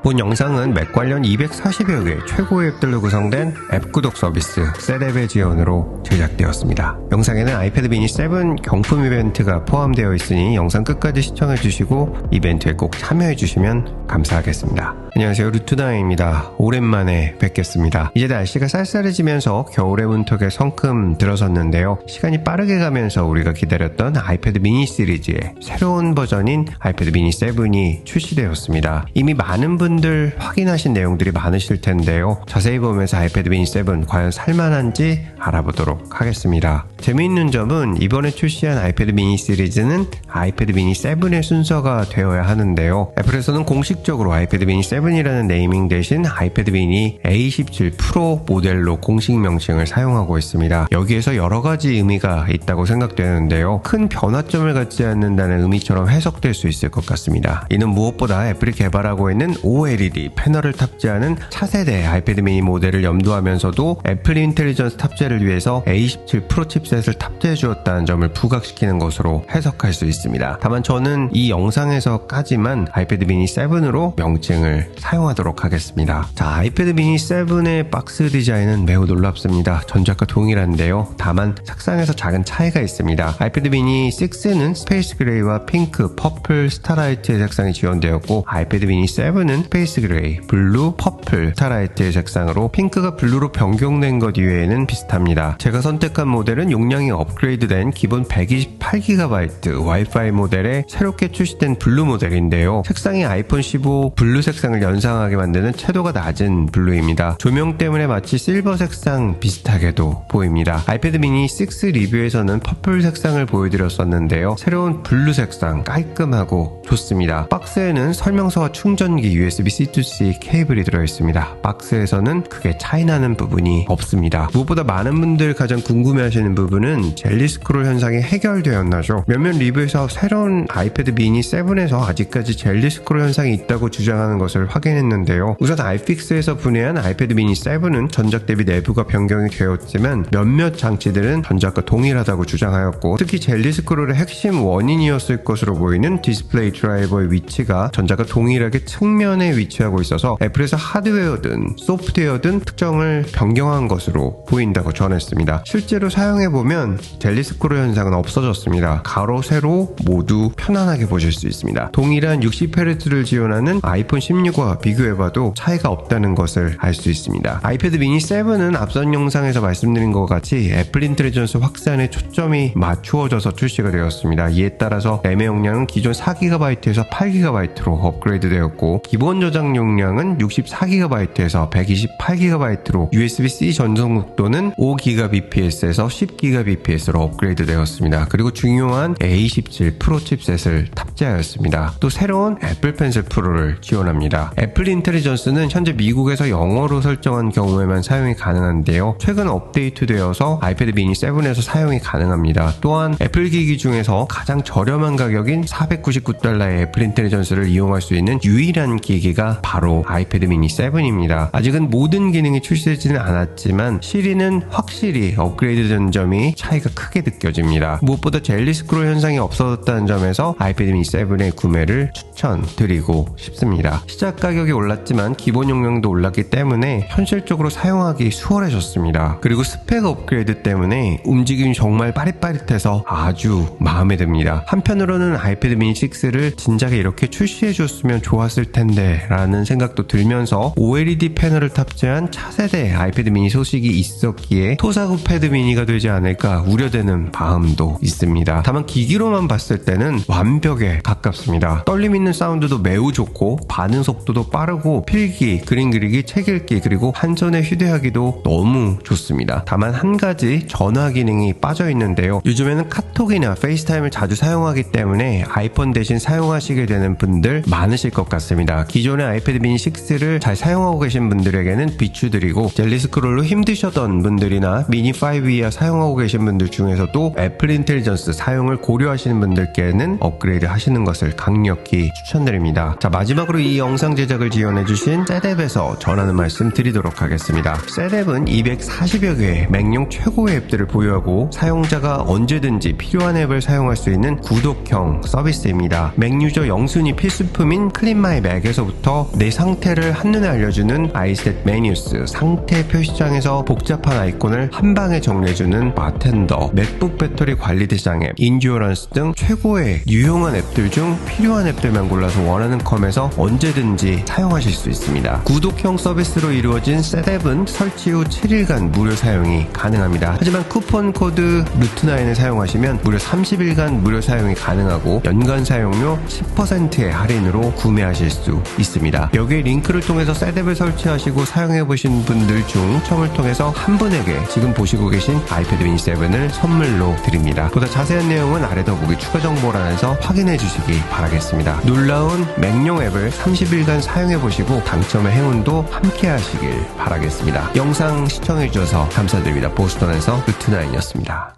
본 영상은 맥 관련 240여 개 최고의 앱들로 구성된 앱 구독 서비스 셋앱의 지원으로 제작되었습니다. 영상에는 아이패드 미니 7 경품 이벤트가 포함되어 있으니 영상 끝까지 시청해주시고 이벤트에 꼭 참여해주시면 감사하겠습니다. 안녕하세요, 루트다입니다. 오랜만에 뵙겠습니다. 이제 날씨가 쌀쌀해지면서 겨울의 문턱에 성큼 들어섰는데요. 시간이 빠르게 가면서 우리가 기다렸던 아이패드 미니 시리즈의 새로운 버전인 아이패드 미니 7이 출시되었습니다. 이미 많은 분들 확인하신 내용들이 많으실 텐데요. 자세히 보면서 아이패드 미니 7 과연 살만한지 알아보도록 하겠습니다. 재미있는 점은 이번에 출시한 아이패드 미니 시리즈는 아이패드 미니 7의 순서가 되어야 하는데요. 애플에서는 공식적으로 아이패드 미니 7이라는 네이밍 대신 아이패드 미니 A17 프로 모델로 공식 명칭을 사용하고 있습니다. 여기에서 여러 가지 의미가 있다고 생각되는데요. 큰 변화점을 갖지 않는다는 의미처럼 해석될 수 있을 것 같습니다. 이는 무엇보다 애플이 개발하고 있는 OLED 패널을 탑재하는 차세대 아이패드 미니 모델을 염두하면서도 애플 인텔리전스 탑재를 위해서 A17 프로 칩셋을 탑재해 주었다는 점을 부각시키는 것으로 해석할 수 있습니다. 다만 저는 이 영상에서까지만 아이패드 미니 7으로 명칭을 사용하도록 하겠습니다. 자, 아이패드 미니 7의 박스 디자인은 매우 놀랍습니다. 전작과 동일한데요. 다만 색상에서 작은 차이가 있습니다. 아이패드 미니 6는 스페이스 그레이와 핑크, 퍼플, 스타라이트의 색상이 지원되었고 아이패드 미니 7은 스페이스 그레이, 블루, 퍼플, 스타라이트의 색상으로 핑크가 블루로 변경된 것 이외에는 비슷합니다. 제가 선택한 모델은 용량이 업그레이드된 기본 128GB 와이파이 모델에 새롭게 출시된 블루 모델인데요. 색상이 아이폰 15 블루 색상을 연상하게 만드는 채도가 낮은 블루입니다. 조명 때문에 마치 실버 색상 비슷하게도 보입니다. 아이패드 미니 6 리뷰에서는 퍼플 색상을 보여드렸었는데요. 새로운 블루 색상 깔끔하고 좋습니다. 박스에는 설명서와 충전기 USB-C to-C 케이블이 들어있습니다. 박스에서는 크게 차이나는 부분이 없습니다. 무엇보다 많은 분들 가장 궁금해하시는 부분은 젤리 스크롤 현상이 해결되었나죠? 몇몇 리뷰에서 새로운 아이패드 미니 7에서 아직까지 젤리 스크롤 현상이 있다고 주장하는 것을 확인했는데요. 우선 아이픽스에서 분해한 아이패드 미니 7은 전작 대비 내부가 변경이 되었지만 몇몇 장치들은 전작과 동일하다고 주장하였고 특히 젤리 스크롤의 핵심 원인이었을 것으로 보이는 디스플레이 드라이버의 위치가 전작과 동일하게 측면에 위치하고 있어서 애플에서 하드웨어든 소프트웨어든 특정을 변경한 것으로 보인다고 전했습니다. 실제로 사용해보면 젤리 스크롤 현상은 없어졌습니다. 가로, 세로 모두 편안하게 보실 수 있습니다. 동일한 60Hz를 지원하는 아이폰 16과 비교해봐도 차이가 없다는 것을 알 수 있습니다. 아이패드 미니 7은 앞선 영상에서 말씀드린 것 같이 애플 인텔리전스 확산에 초점이 맞추어져서 출시가 되었습니다. 이에 따라서 램의 용량은 기존 4GB에서 8GB로 업그레이드 되었고 기본 저장 용량은 64GB에서 128GB로 USB-C 전송 속도는 5GBps에서 10GBps로 업그레이드 되었습니다. 그리고 중요한 A17 프로 칩셋을 탑재하였습니다. 또 새로운 애플 펜슬 프로를 지원합니다. 애플 인텔리전스는 현재 미국에서 영어로 설정한 경우에만 사용이 가능한데요. 최근 업데이트되어서 아이패드 미니 7에서 사용이 가능합니다. 또한 애플 기기 중에서 가장 저렴한 가격인 $499의 애플 인텔리전스를 이용할 수 있는 유일한 기기가 바로 아이패드 미니 7입니다. 아직은 모든 기능이 출시되지는 않았지만 시리는 확실히 업그레이드된 점이 차이가 크게 느껴집니다. 무엇보다 젤리 스크롤 현상이 없어졌다는 점에서 아이패드 미니 7의 구매를 추천드리고 싶습니다. 시작 가격이 올랐지만 기본 용량도 올랐기 때문에 현실적으로 사용하기 수월해졌습니다. 그리고 스펙 업그레이드 때문에 움직임이 정말 빠릿빠릿해서 아주 마음에 듭니다. 한편으로는 아이패드 미니 6를 진작에 이렇게 출시해줬으면 좋았을 텐데 라는 생각도 들면서 OLED 패널을 탑재한 차세대 아이패드 미니 소식이 있었기에 토사구 패드 미니가 되지 않을까 우려되는 마음도 있습니다. 다만 기기로만 봤을 때는 완벽에 가깝습니다. 떨림 있는 사운드도 매우 좋고 반응 속도도 빠르고 필기, 그림 그리기, 책 읽기 그리고 한 손에 휴대하기도 너무 좋습니다. 다만 한 가지 전화 기능이 빠져 있는데요. 요즘에는 카톡이나 페이스타임을 자주 사용하기 때문에 아이폰 대신 사용하시게 되는 분들 많으실 것 같습니다. 기존의 아이패드 미니 6를 잘 사용하고 계신 분들에게는 비추드리고 젤리 스크롤로 힘드셨던 분들이나 미니 5 이하 사용하고 계신 분들 중에서도 애플 인텔리전스 사용을 고려하시는 분들께는 업그레이드 하시는 것을 강력히 추천드립니다. 자, 마지막으로 이 영상 제작을 지원해주신 셋앱에서 전하는 말씀 드리도록 하겠습니다. 셋앱은 240여 개의 맥용 최고의 앱들을 보유하고 사용자가 언제든지 필요한 앱을 사용할 수 있는 구독형 서비스입니다. 맥 유저 영순위 필수품인 클린마이 맥에서부터 시작에서부터 내 상태를 한눈에 알려주는 아이셋 메뉴스, 상태 표시창에서 복잡한 아이콘을 한 방에 정리해주는 바텐더, 맥북 배터리 관리 대상 앱, 인듀어런스 등 최고의 유용한 앱들 중 필요한 앱들만 골라서 원하는 컴에서 언제든지 사용하실 수 있습니다. 구독형 서비스로 이루어진 셋앱은 설치 후 7일간 무료 사용이 가능합니다. 하지만 쿠폰 코드 루트9을 사용하시면 무려 30일간 무료 사용이 가능하고 연간 사용료 10%의 할인으로 구매하실 수 있습니다. 여기에 링크를 통해서 셋앱을 설치하시고 사용해보신 분들 중 추첨을 통해서 한 분에게 지금 보시고 계신 아이패드 미니 7을 선물로 드립니다. 보다 자세한 내용은 아래 더보기 추가 정보란에서 확인해 주시기 바라겠습니다. 놀라운 맥용 앱을 30일간 사용해보시고 당첨의 행운도 함께 하시길 바라겠습니다. 영상 시청해주셔서 감사드립니다. 보스턴에서 루트9이었습니다.